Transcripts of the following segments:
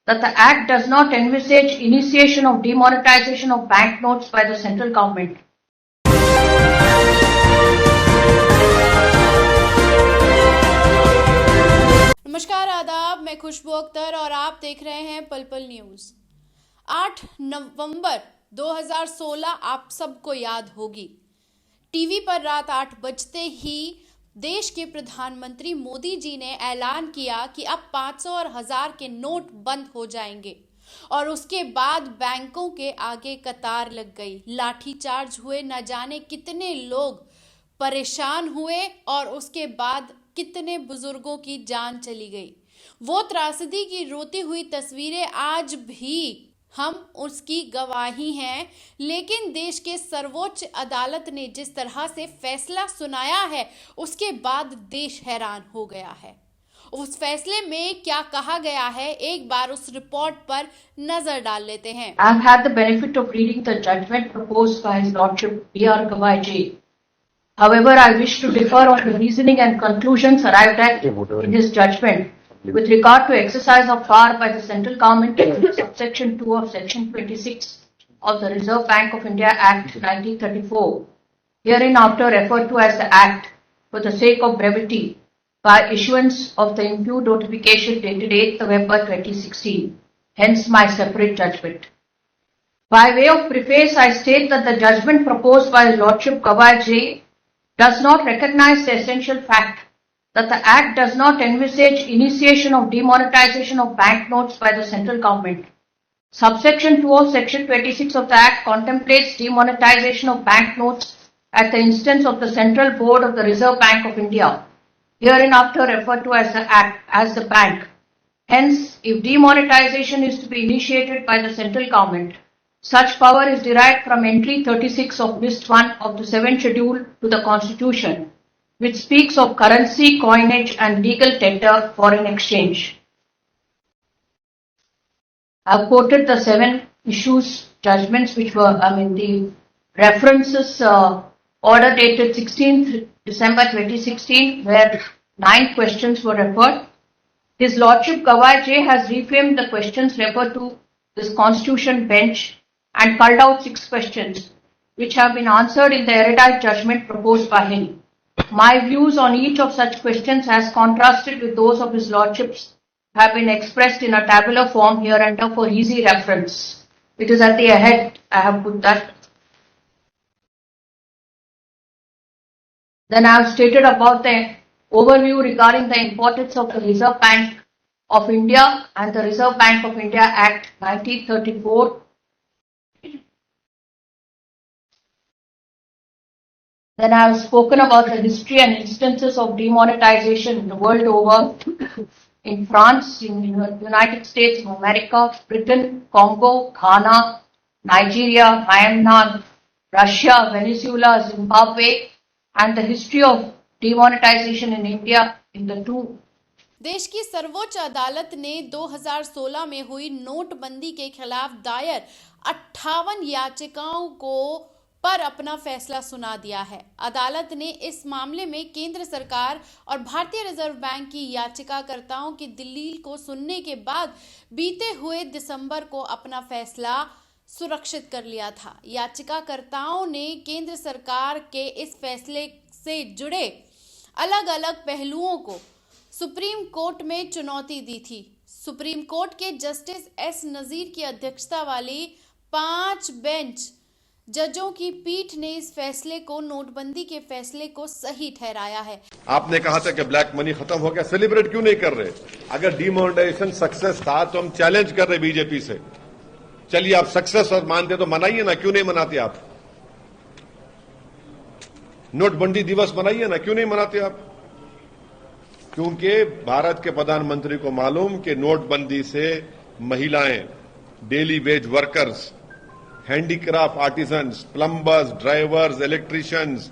that the Act does not envisage initiation of demonetization of banknotes by the central government. नमस्कार, आदाब। मैं खुशबू अख्तर और आप देख रहे हैं पल पल न्यूज। 8 नवंबर 2016 आप सबको याद होगी। टीवी पर रात 8 बजते ही देश के प्रधानमंत्री मोदी जी ने ऐलान किया कि अब 500 और 1000 के नोट बंद हो जाएंगे और उसके बाद बैंकों के आगे कतार लग गई। लाठीचार्ज हुए, न जाने कितने लोग परेशान हुए और उसके बाद कितने बुजुर्गों की जान चली गई। वो त्रासदी की रोती हुई तस्वीरें आज भी हम उसकी गवाही हैं। लेकिन देश के सर्वोच्च अदालत ने जिस तरह से फैसला सुनाया है, उसके बाद देश हैरान हो गया है। उस फैसले में क्या कहा गया है, एक बार उस रिपोर्ट पर नजर डाल लेते हैं। I have had the benefit of reading the judgment proposed by His Lordship B.R. Gavai Ji. However, I wish to differ on the reasoning and conclusions arrived at in his judgment with regard to exercise of power by the central government under subsection 2 of section 26 of the Reserve Bank of India Act 1934, hereinafter referred to as the Act for the sake of brevity, by issuance of the imputed notification dated 8th November 2016, hence my separate judgment. By way of preface, I state that the judgment proposed by His Lordship Gavai Ji does not recognize the essential fact that the Act does not envisage initiation of demonetization of banknotes by the central government. Subsection 2 of Section 26 of the Act contemplates demonetization of banknotes at the instance of the Central Board of the Reserve Bank of India, hereinafter referred to as the Act, as the bank. Hence, if demonetization is to be initiated by the central government, such power is derived from entry 36 of list 1 of the 7th schedule to the Constitution, which speaks of currency, coinage and legal tender foreign exchange. I have quoted the 7 issues, judgments which were, the references order dated 16th December 2016, where 9 questions were referred. His Lordship Gavai Ji has reframed the questions referred to this Constitution bench and culled out 6 questions, which have been answered in the erudite judgment proposed by him. My views on each of such questions, as contrasted with those of His Lordship's, have been expressed in a tabular form hereunder for easy reference. It is at the head, I have put that. Then I have stated about the overview regarding the importance of the Reserve Bank of India and the Reserve Bank of India Act 1934. Then I have spoken about the history and instances of demonetization the world over, in France, in the United States of America, Britain, Congo, Ghana, Nigeria, Myanmar, Russia, Venezuela, Zimbabwe, and the history of demonetization in India in the two. देश की सर्वोच्च अदालत ने 2016 में हुई नोटबंदी के खिलाफ दायर 58 याचिकाओं को पर अपना फैसला सुना दिया है। अदालत ने इस मामले में केंद्र सरकार और भारतीय रिजर्व बैंक की याचिकाकर्ताओं की दलील को सुनने के बाद बीते हुए दिसंबर को अपना फैसला सुरक्षित कर लिया था। याचिकाकर्ताओं ने केंद्र सरकार के इस फैसले से जुड़े अलग अलग पहलुओं को सुप्रीम कोर्ट में चुनौती दी थी। सुप्रीम कोर्ट के जस्टिस एस नजीर की अध्यक्षता वाली 5 बेंच जजों की पीठ ने इस फैसले को, नोटबंदी के फैसले को सही ठहराया है। आपने कहा था कि ब्लैक मनी खत्म हो गया, सेलिब्रेट क्यों नहीं कर रहे? अगर डिमोनेटाइजेशन सक्सेस था तो हम चैलेंज कर रहे बीजेपी से, चलिए आप सक्सेस और मानते तो मनाइए ना, क्यों नहीं मनाते आप? नोटबंदी दिवस मनाइए ना, क्यों नहीं मनाते आप? क्योंकि भारत के प्रधानमंत्री को मालूम कि नोटबंदी से महिलाएं, daily veg workers, handicraft artisans, plumbers, drivers, electricians,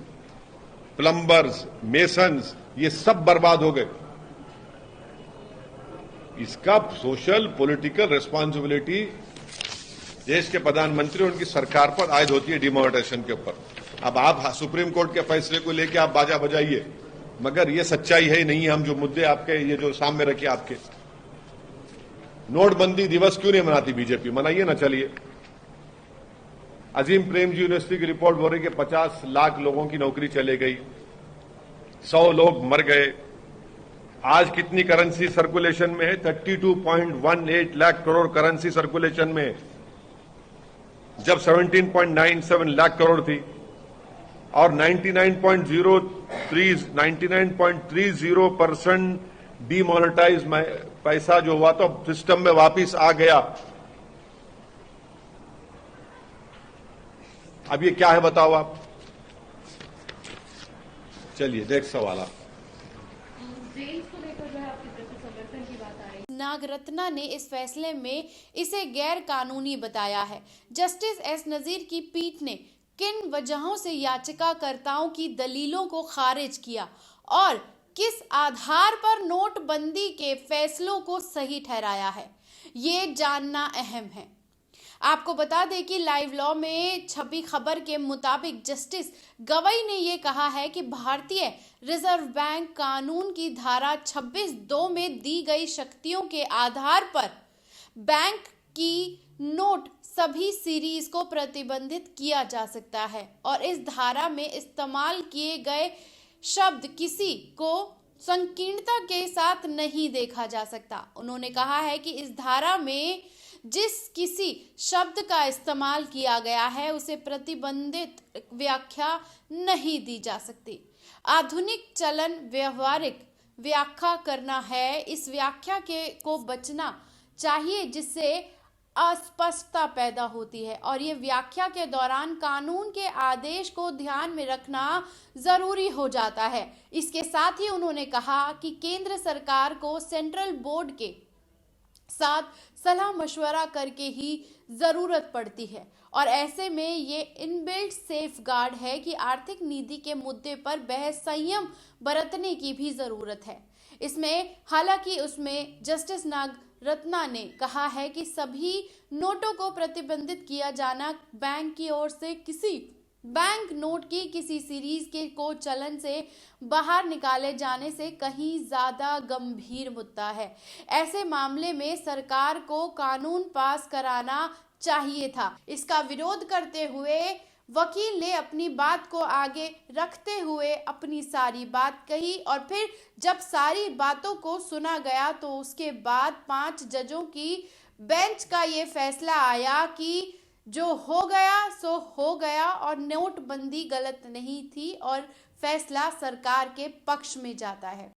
plumbers, masons, ये सब बर्बाद हो गए। इसका सोशल पॉलिटिकल रिस्पांसिबिलिटी देश के प्रधानमंत्री और उनकी सरकार पर आयद होती है डिमोनेटाइजेशन के ऊपर। अब आप सुप्रीम कोर्ट के फैसले को लेकर आप बाजा बजाइए, मगर ये सच्चाई है ही नहीं। हम जो मुद्दे आपके ये जो सामने रखे आपके नोटबंदी दिवस क्यों नहीं मनाती बीजेपी? मनाइए ना, चलिए। अजीम प्रेमजी यूनिवर्सिटी की रिपोर्ट हो रही है कि 50 लाख लोगों की नौकरी चले गई, 100 लोग मर गए। आज कितनी करेंसी सर्कुलेशन में है? 32.18 लाख करोड़ करेंसी सर्कुलेशन में है, जब 17.97 लाख करोड़ थी। और 99.30% डीमोनेटाइज पैसा जो हुआ तो सिस्टम में वापिस आ गया। अब ये क्या है बताओ आप? चलिए नेक्स्ट सवाल आप। नागरत्ना ने इस फैसले में इसे गैर कानूनी बताया है। जस्टिस एस नजीर की पीठ ने किन वजहों से याचिकाकर्ताओं की दलीलों को खारिज किया और किस आधार पर नोटबंदी के फैसलों को सही ठहराया है, ये जानना अहम है। आपको बता दें कि लाइव लॉ में छपी खबर के मुताबिक जस्टिस गवई ने ये कहा है कि भारतीय रिजर्व बैंक कानून की धारा 26(2) में दी गई शक्तियों के आधार पर बैंक की नोट सभी सीरीज को प्रतिबंधित किया जा सकता है और इस धारा में इस्तेमाल किए गए शब्द किसी को संकीर्णता के साथ नहीं देखा जा सकता। उन्होंने कहा है कि इस धारा में जिस किसी शब्द का इस्तेमाल किया गया है उसे प्रतिबंधित व्याख्या नहीं दी जा सकती। आधुनिक चलन व्यवहारिक व्याख्या करना है, इस व्याख्या को बचना चाहिए जिससे अस्पष्टता पैदा होती है और ये व्याख्या के दौरान कानून के आदेश को ध्यान में रखना जरूरी हो जाता है। इसके साथ ही उन्होंने कहा कि केंद्र सरकार को सेंट्रल बोर्ड के साथ सलाह मशवरा करके ही जरूरत पड़ती है और ऐसे में ये इनबिल्ट सेफगार्ड है कि आर्थिक नीति के मुद्दे पर बहस संयम बरतने की भी जरूरत है। इसमें हालांकि उसमें जस्टिस नागरत्ना ने कहा है कि सभी नोटों को प्रतिबंधित किया जाना बैंक की ओर से किसी बैंक नोट की किसी सीरीज के को चलन से बाहर निकाले जाने से कहीं ज्यादा गंभीर मुद्दा है। ऐसे मामले में सरकार को कानून पास कराना चाहिए था। इसका विरोध करते हुए वकील ने अपनी बात को आगे रखते हुए अपनी सारी बात कही और फिर जब सारी बातों को सुना गया तो उसके बाद 5 जजों की बेंच का ये फैसला आया कि जो हो गया सो हो गया और नोटबंदी गलत नहीं थी और फैसला सरकार के पक्ष में जाता है।